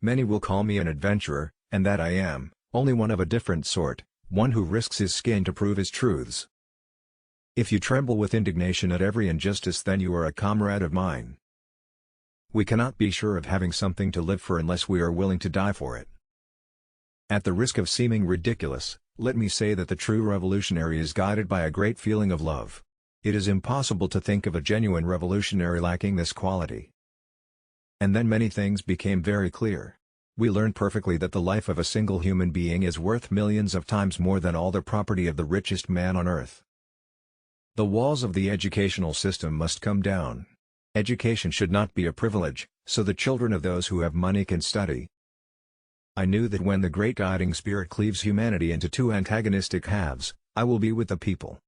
Many will call me an adventurer, and that I am, only one of a different sort, one who risks his skin to prove his truths. If you tremble with indignation at every injustice, then you are a comrade of mine. We cannot be sure of having something to live for unless we are willing to die for it. At the risk of seeming ridiculous, let me say that the true revolutionary is guided by a great feeling of love. It is impossible to think of a genuine revolutionary lacking this quality. And then many things became very clear. We learned perfectly that the life of a single human being is worth millions of times more than all the property of the richest man on earth. The walls of the educational system must come down. Education should not be a privilege, so the children of those who have money can study. I knew that when the great guiding spirit cleaves humanity into two antagonistic halves, I will be with the people.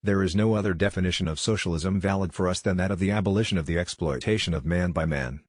There is no other definition of socialism valid for us than that of the abolition of the exploitation of man by man.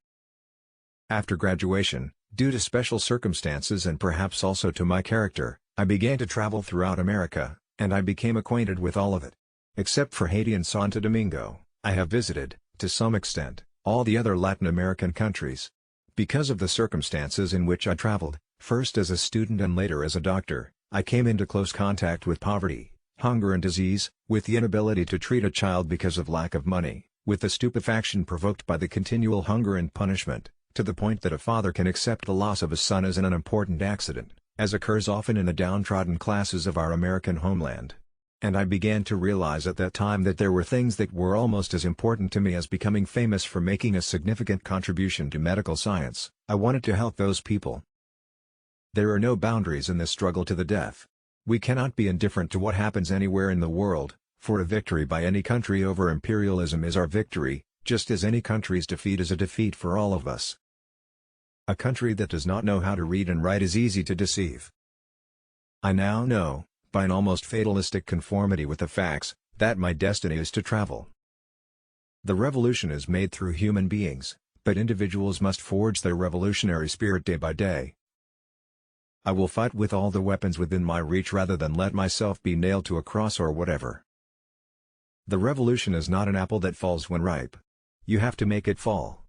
After graduation, due to special circumstances and perhaps also to my character, I began to travel throughout America, and I became acquainted with all of it. Except for Haiti and Santo Domingo, I have visited, to some extent, all the other Latin American countries. Because of the circumstances in which I traveled, first as a student and later as a doctor, I came into close contact with poverty, hunger and disease, with the inability to treat a child because of lack of money, with the stupefaction provoked by the continual hunger and punishment, to the point that a father can accept the loss of a son as an unimportant accident, as occurs often in the downtrodden classes of our American homeland. And I began to realize at that time that there were things that were almost as important to me as becoming famous for making a significant contribution to medical science. I wanted to help those people. There are no boundaries in this struggle to the death. We cannot be indifferent to what happens anywhere in the world, for a victory by any country over imperialism is our victory, just as any country's defeat is a defeat for all of us. A country that does not know how to read and write is easy to deceive. I now know, by an almost fatalistic conformity with the facts, that my destiny is to travel. The revolution is made through human beings, but individuals must forge their revolutionary spirit day by day. I will fight with all the weapons within my reach rather than let myself be nailed to a cross or whatever. The revolution is not an apple that falls when ripe. You have to make it fall.